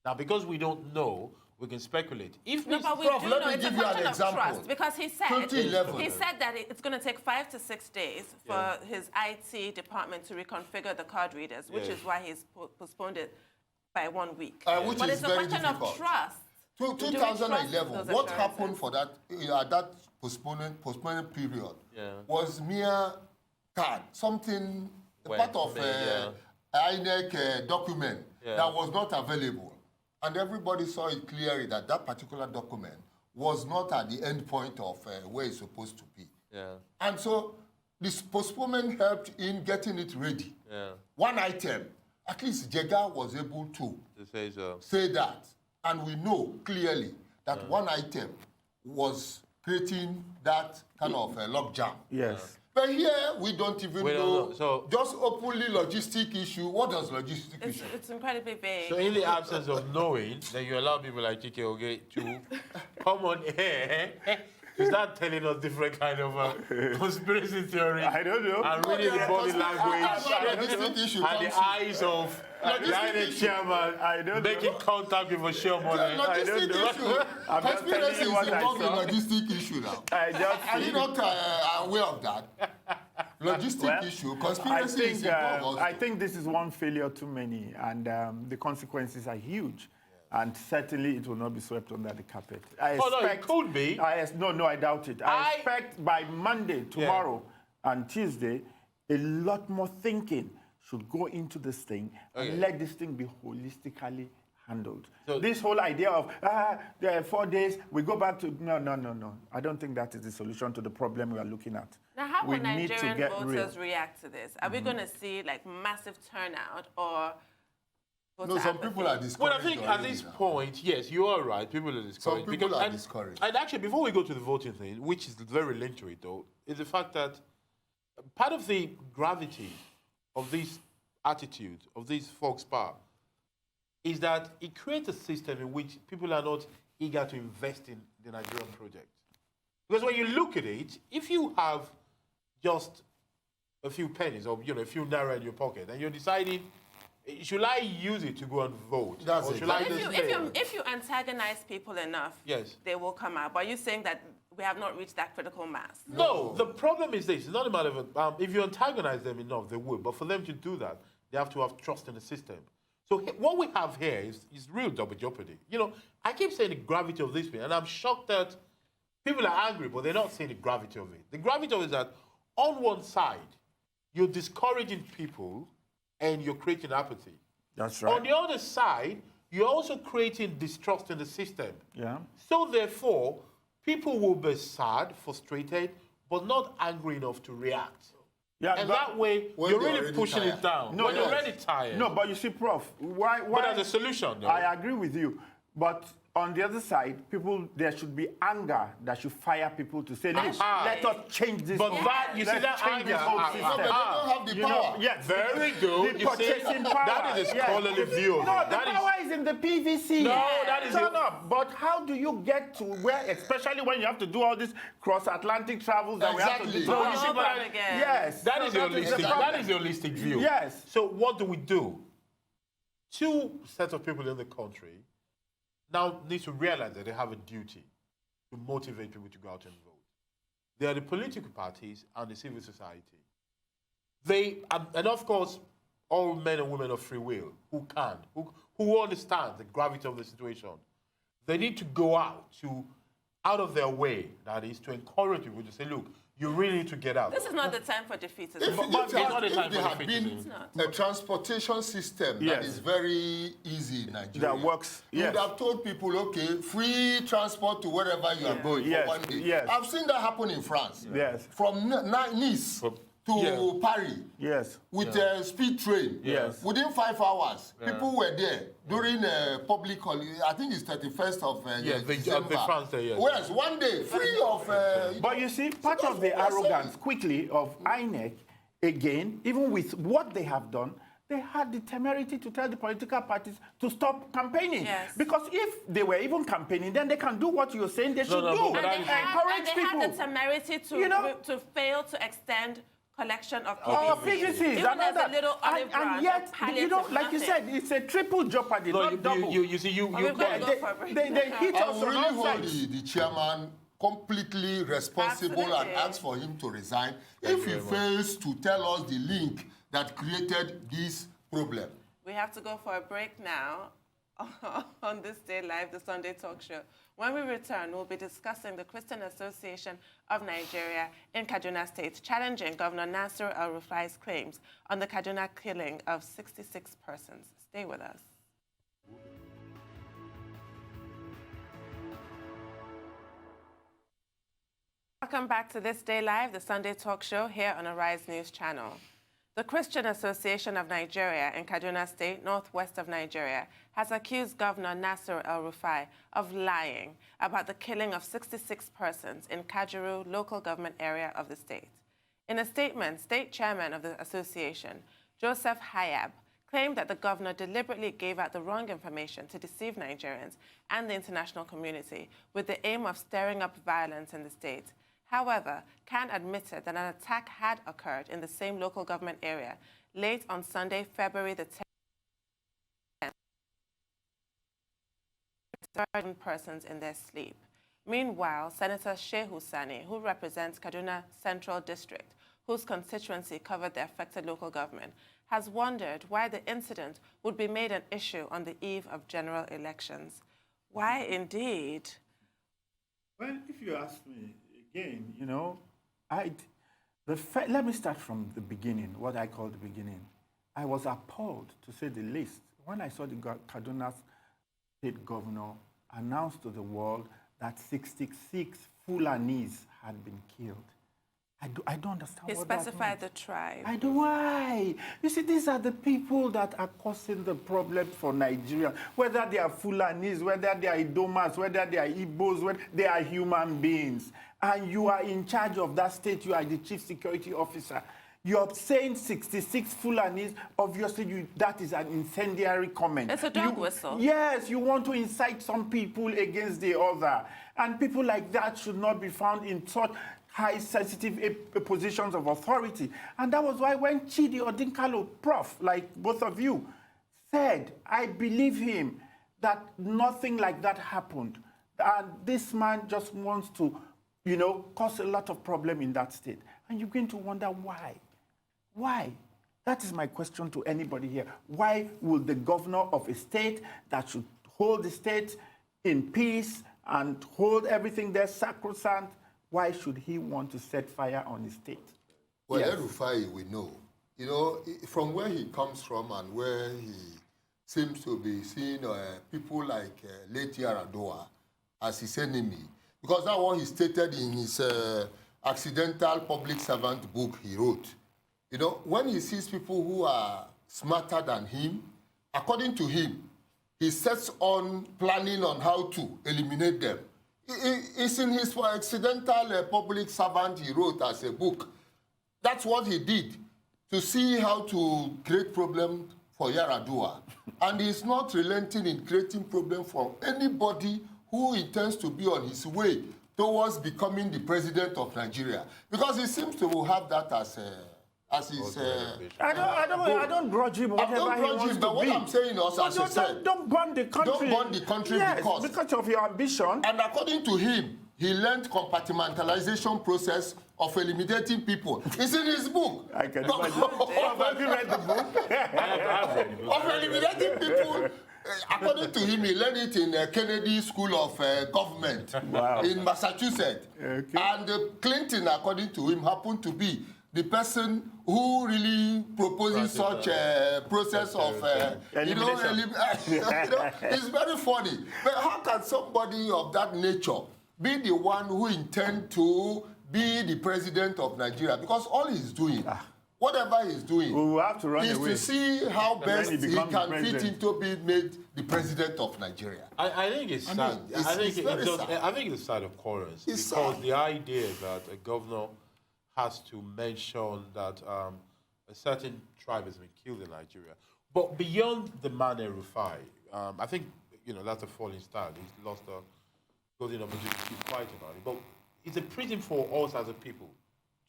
Now, because we don't know, we can speculate. If No, we, but we Prof, do let know me it's a give you an question of example. trust because he said 2011. that it's going to take 5 to 6 days for his IT department to reconfigure the card readers, which is why he's postponed it by 1 week. Which but is it's a very question difficult. of trust. Do we trust 2011, those what assurances? happened for that postponement period Yeah. was mere card, something, Well, part of yeah. INEC document Yeah. that was not available. And everybody saw it clearly that that particular document was not at the end point of where it's supposed to be. yeah, And so this postponement helped in getting it ready. yeah, One item, at least Jega was able to to say so. say that. And we know clearly that one item was creating that kind of logjam. Yes. But here, we don't even We don't know. know. So- just openly logistic issue. What does logistic issue? It's incredibly vague. So in the absence of knowing, then you allow people like Chike Oge to come on air to start telling us different kind of conspiracy theories. I don't know. And reading the body language Logistic issue and the comes in. eyes of the Logistic INEC issue. chairman I don't making know. contact with a sure money. I don't Logistic know. issue. I'm just telling Conspiracy you is what I involved in saw. logistic issue now. I just Are you not aware of that? Logistic Well, issue. I Conspiracy is think, involved also. I think this is one failure too many, and the consequences are huge. And certainly it will not be swept under the carpet. I Oh, no, it could be. No, I doubt it. I expect by Monday, tomorrow, and Tuesday, a lot more thinking should go into this thing and let this thing be holistically handled. So- this whole idea of, there are 4 days, we go back to, no. I don't think that is the solution to the problem we are looking at. Now, how we will need to Nigerian get voters real. react to this? Are we going to see like massive turnout or No, some people are discouraged. Well, I think at already this now. point, yes, you are right. People are discouraged. people are discouraged. And actually, before we go to the voting thing, which is very linked to it, though, is the fact that part of the gravity of this attitude, of this folks' power, is that it creates a system in which people are not eager to invest in the Nigerian project. Because when you look at it, if you have just a few pennies or a few naira in your pocket, and you're deciding, should I use it to go and vote? That's or it. should But I if just you, if you antagonize people enough, Yes. they will come out. But you're saying that we have not reached that critical mass. No, the problem is this. It's not a matter of, if you antagonize them enough, they will. But for them to do that, they have to have trust in the system. So what we have here is real double jeopardy. I keep saying the gravity of this thing, and I'm shocked that people are angry, but they're not saying the gravity of it. The gravity of it is that on one side, you're discouraging people and you're creating apathy. That's right. On the other side, you're also creating distrust in the system. Yeah. So therefore, people will be sad, frustrated, but not angry enough to react. Yeah, and but that way, when you're they're really already pushing tired. it down. No, When you're yes. already tired. No, but you see, Prof, why? But there's a solution, though. I agree with you. But on the other side, there should be anger that should fire people to say, look, let us change this. But whole- that, you see, let's that change this anger, whole No, but system. they don't have the You know, power. yes, Very good. The You see, purchasing power. that is a yes. scholarly view of No, it. the That is- power is in the PVC. No, that is Turn the- up. But how do you get to where, especially when you have to do all these cross-Atlantic travels that we have to do? Exactly. to- All you see, over but again. Yes. That So is the holistic. the That problem. is the holistic view. Yes. So what do we do? Two sets of people in the country now need to realize that they have a duty to motivate people to go out and vote. They are the political parties and the civil society. They and of course, all men and women of free will who can, who understand the gravity of the situation. They need to go out of their way, that is, to encourage people to say, look, you really need to get out. This is not the time for defeatism. If, But if it's not a time there for had defeatism. been a transportation system that Yes. is very easy in Nigeria, That works, you yes. would have told people, okay, free transport to wherever you are going Yes, for one day. yes. I've seen that happen in France. Yes. From Nice to Yeah. Paris Yes. with a speed train. Yes. Within 5 hours, people were there during a public holiday. I think it's 31st of December. the France Day, yes. Whereas one day, free of... But you see, part of the arrogance quickly of INEC, again, even with what they have done, they had the temerity to tell the political parties to stop campaigning. Yes. Because if they were even campaigning, then they can do what you're saying they should no, do. but that is- Encourage they people. had the temerity to, You know- to fail to extend collection of Oh, PVCs. PVCs, Even and all as a that. little olive branch, and yet, palliative, you know, like you nothing. said, it's a triple jeopardy, No, not double. you see, you we've got to go they, for a break. they hit I us will on really all hold sides. the chairman completely responsible and Absolutely. ask for him to resign if he fails to tell us the link that created this problem. We have to go for a break now on This Day Live, the Sunday talk show. When we return, we'll be discussing the Christian Association of Nigeria in Kaduna State, challenging Governor Nasir El-Rufai's claims on the Kaduna killing of 66 persons. Stay with us. Welcome back to This Day Live, the Sunday talk show here on Arise News Channel. The Christian Association of Nigeria in Kaduna State, northwest of Nigeria, has accused Governor Nasir El-Rufai of lying about the killing of 66 persons in Kajuru local government area of the state. In a statement, state chairman of the association, Joseph Hayab, claimed that the governor deliberately gave out the wrong information to deceive Nigerians and the international community with the aim of stirring up violence in the state. However, Khan admitted that an attack had occurred in the same local government area late on Sunday, February the 10th, 30 persons in their sleep. Meanwhile, Senator Shehu Sani, who represents Kaduna Central District, whose constituency covered the affected local government, has wondered why the incident would be made an issue on the eve of general elections. Why indeed? Well, if you ask me again, you know, let me start from the beginning, what I call the beginning. I was appalled, to say the least, when I saw the Kaduna State Governor announce to the world that 66 Fulanis had been killed. I don't understand He what that specified means. the tribe. I do. Why? You see, these are the people that are causing the problem for Nigeria. Whether they are Fulanis, whether they are Idomas, whether they are Igbos, whether they are human beings. And you are in charge of that state. You are the chief security officer. You're saying 66 Fulanis. Obviously, that is an incendiary comment. It's a dog whistle. Yes, you want to incite some people against the other. And people like that should not be found in such high sensitive positions of authority. And that was why when Chidi Odinkalo, Prof, like both of you, said, I believe him, that nothing like that happened. And this man just wants to, you know, cause a lot of problem in that state. And you're going to wonder why. Why? That is my question to anybody here. Why will the governor of a state that should hold the state in peace and hold everything there sacrosanct, why should he want to set fire on his state? Well, Yes. El-Rufai, we know. You know, from where he comes from and where he seems to be seeing people like late Yaradua as his enemy, because that's what he stated in his accidental public servant book he wrote. You know, when he sees people who are smarter than him, according to him, he sets on planning on how to eliminate them. It's in his accidental public servant he wrote as a book. That's what he did to see how to create problem for Yaradua. And he's not relenting in creating problem for anybody who intends to be on his way towards becoming the president of Nigeria. Because he seems to have that as his... I don't grudge him whatever he wants to but what be. I'm saying also, as I said, Don't burn the country. don't burn the country because of your ambition. And according to him, he learned compartmentalization process of eliminating people. It's in his book. I can imagine. Have you read the book? Of eliminating people. According to him, he learned it in Kennedy School of Government in Massachusetts. Okay. And Clinton, according to him, happened to be the person who really proposes such a process of, it's very funny. But how can somebody of that nature be the one who intends to be the president of Nigeria? Because all he's doing, whatever he's doing, we will have to run is away. to see how best he can fit president. into being made the president of Nigeria. I think it's sad. I think it's sad of course, because the idea that a governor has to mention that a certain tribe has been killed in Nigeria. But beyond the man Rufai, I think, that's a falling star. He's lost a golden opportunity to keep quiet about it. But it's a prison for us as a people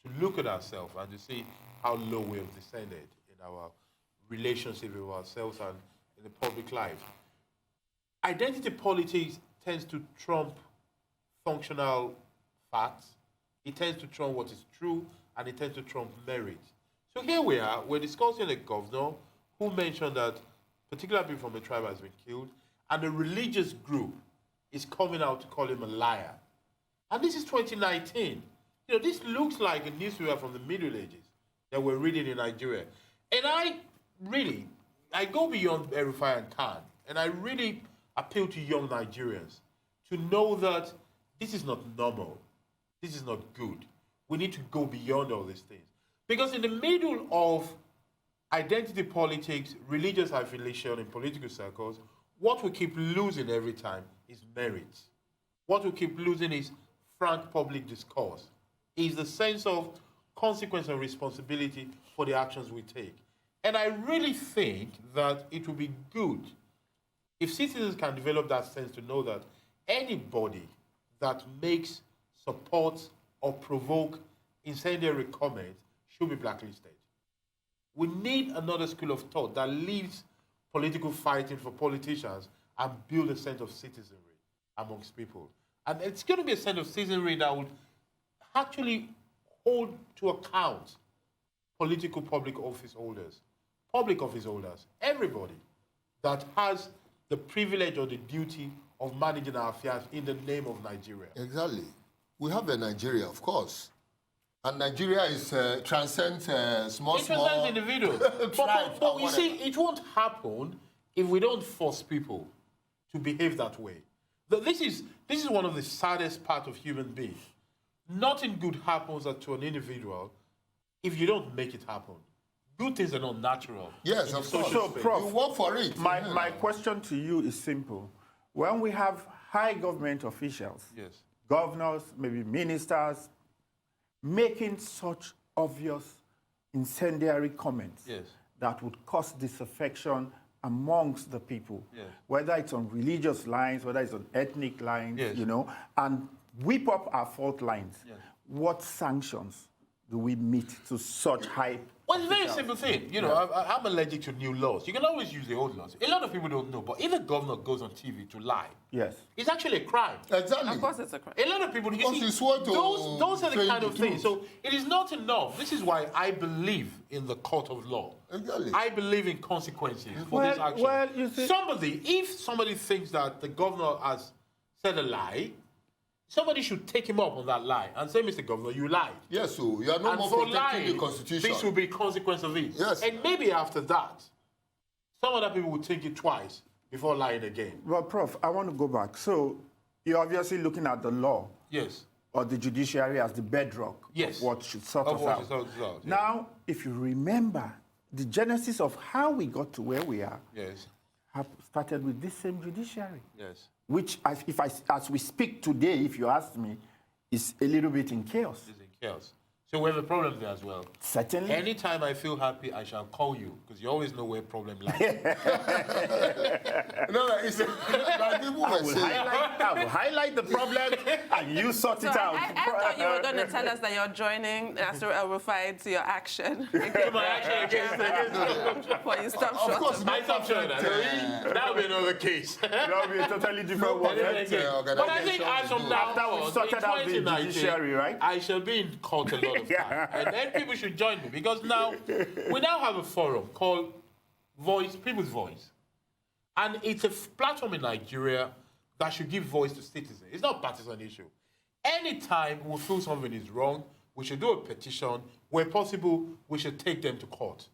to look at ourselves and to see how low we have descended in our relationship with ourselves and in the public life. Identity politics tends to trump functional facts. It tends to trump what is true, and it tends to trump merit. So here we are, we're discussing a governor who mentioned that particular people from a tribe has been killed, and a religious group is coming out to call him a liar. And this is 2019. This looks like a newspaper from the Middle Ages that we're reading in Nigeria. And I go beyond Erufai and Khan, and I really appeal to young Nigerians to know that this is not normal. This is not good. We need to go beyond all these things. Because in the middle of identity politics, religious affiliation in political circles, what we keep losing every time is merit. What we keep losing is frank public discourse, is the sense of consequence and responsibility for the actions we take. And I really think that it would be good if citizens can develop that sense to know that anybody that makes, supports, or provoke incendiary comments should be blacklisted. We need another school of thought that leaves political fighting for politicians and build a sense of citizenry amongst people. And it's going to be a sense of citizenry that would actually hold to account political public office holders, everybody that has the privilege or the duty of managing our affairs in the name of Nigeria. Exactly. We have a Nigeria, of course. And Nigeria is transcends small individuals. but you see, it won't happen if we don't force people to behave that way. This is one of the saddest parts of human beings. Nothing good happens to an individual if you don't make it happen. Good things are not natural. Yes, of course. So, Prof, you work for it. My question to you is simple. When we have high government officials, yes, governors, maybe ministers, making such obvious incendiary comments yes, that would cause disaffection amongst the people, yes, whether it's on religious lines, whether it's on ethnic lines, yes, and whip up our fault lines, yes, what sanctions do we meet to such high? Well, it's a very simple thing. I'm allergic to new laws. You can always use the old laws. A lot of people don't know, but if a governor goes on TV to lie, yes, it's actually a crime. Exactly. Of course it's a crime. A lot of people, those are the kind of things. So it is not enough. This is why I believe in the court of law. Exactly. I believe in consequences for this action. Well, you see, if somebody thinks that the governor has said a lie, somebody should take him up on that lie and say, Mr. Governor, you lied. Yes, so you are no more protecting lying, the Constitution. this will be a consequence of it. Yes. And maybe after that, some other people will think it twice before lying again. well, Prof, I want to go back. So you're obviously looking at the law. Yes. or the judiciary as the bedrock Yes. of what should sort Of us what out. should sort us out, yes. Now, if you remember, the genesis of how we got to where we are Yes. started with this same judiciary, Yes. which, as we speak today, if you ask me, is a little bit in chaos. It's in chaos. So we have a problem there as well. Certainly. Anytime I feel happy, I shall call you, because you always know where problem lies. No, it's like people were saying. I will highlight the problem and you sort So it out. I thought you were going to tell us that you're joining Nasir El-Rufai to your action. My action against For you stop Of short course, of- no I stop showing that. That will be another case. That will be a totally different one. But I think as from now After we've on, sorted in out the 2019, judiciary, right? I shall be in court a lot of Yeah. time. And then people should join me, because now we now have a forum called People's Voice. And it's a platform in Nigeria that should give voice to citizens. It's not a partisan issue. Anytime we feel something is wrong, we should do a petition. Where possible, we should take them to court.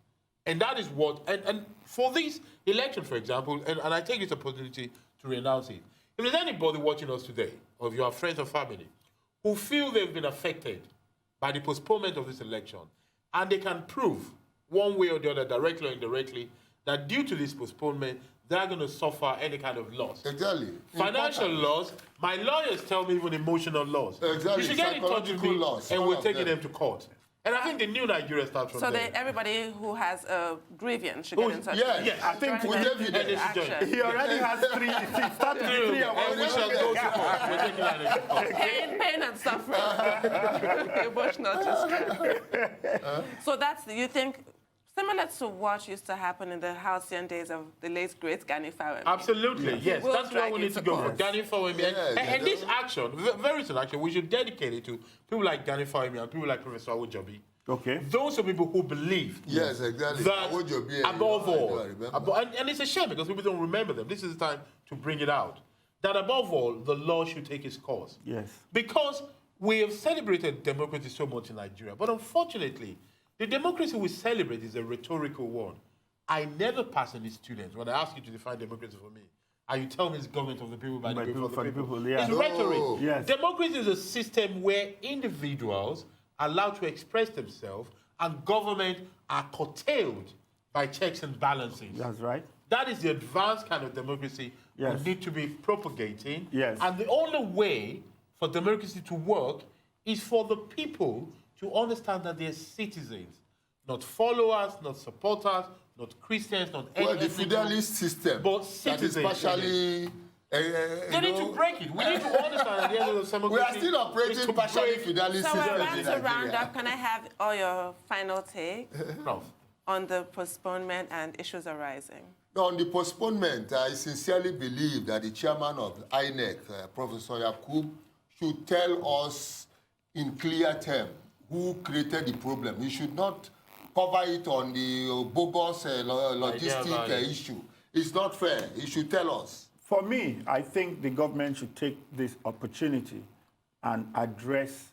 And that is what, and for this election, for example, and I take this opportunity to renounce it. If there's anybody watching us today, or if you have friends or family, who feel they've been affected by the postponement of this election, and they can prove one way or the other, directly or indirectly, that due to this postponement, they're going to suffer any kind of loss. Exactly. Financial loss, my lawyers tell me even emotional loss. Exactly. You should get in touch with me, Psychological loss, and all we're of taking them. them to court. And I think the new Nigeria starts from So there. everybody who has a grievance should get in touch yes, with you. yes, I think Join with them evidence. in the And they should join. action. He already has three. He started with three of And we us. shall go to court. We're taking that into court. Pain and suffering, emotional distress. So you think, similar to what used to happen in the halcyon days of the late great Gani Fawehinmi. Absolutely, yes. We'll That's why drag we you need to to go for court. Gani Fawehinmi. Yes, And this action, very soon action, we should dedicate it to people like Gani Fawehinmi and people like Professor Awojobi. Okay. Those are people who believe Yes, exactly. that Awojobi, above I all, remember. and it's a shame because people don't remember them. This is the time to bring it out. That above all, the law should take its course. Yes. Because we have celebrated democracy so much in Nigeria, but unfortunately, the democracy we celebrate is a rhetorical one. I never pass any students when I ask you to define democracy for me, and you tell me it's government of the people, by the people, for the people. yeah. It's rhetoric. No. Yes. Democracy is a system where individuals are allowed to express themselves and government are curtailed by checks and balances. That's right. That is the advanced kind of democracy Yes. we need to be propagating. Yes. And the only way for democracy to work is for the people to understand that they're citizens, not followers, not supporters, not Christians, not any Well, the ethnic feudalist group, system but that is citizens. partially. They need to break it. We need to understand at the end of the democracy. We are still is operating to partially break- feudalist So we're system about in to round Nigeria. up. Can I have all your final take Prof. on the postponement and issues arising? On the postponement, I sincerely believe that the chairman of INEC, Professor Yakub, should tell us in clear terms who created the problem. He should not cover it on the bogus logistic issue. It's not fair. He should tell us. For me, I think the government should take this opportunity and address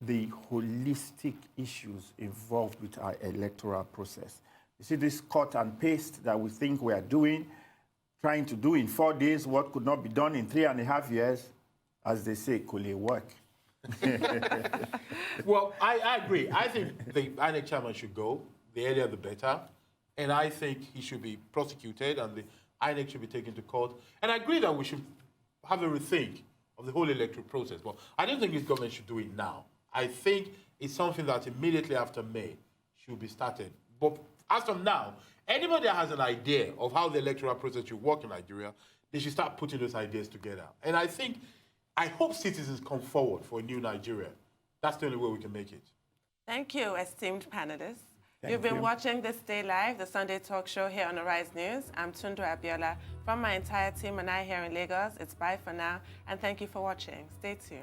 the holistic issues involved with our electoral process. You see, this cut and paste that we think we are doing, trying to do in 4 days what could not be done in 3.5 years, as they say, could it work? Well, I agree. I think the INEC chairman should go. The earlier, the better. And I think he should be prosecuted and the INEC should be taken to court. And I agree that we should have a rethink of the whole electoral process. But I don't think this government should do it now. I think it's something that immediately after May should be started. But as from now, anybody that has an idea of how the electoral process should work in Nigeria, they should start putting those ideas together. And I hope citizens come forward for a new Nigeria. That's the only way we can make it. Thank you, esteemed panelists. You've been watching This Day Live, the Sunday talk show here on Arise News. I'm Tunde Abiola. From my entire team and I here in Lagos, it's bye for now, and thank you for watching. Stay tuned.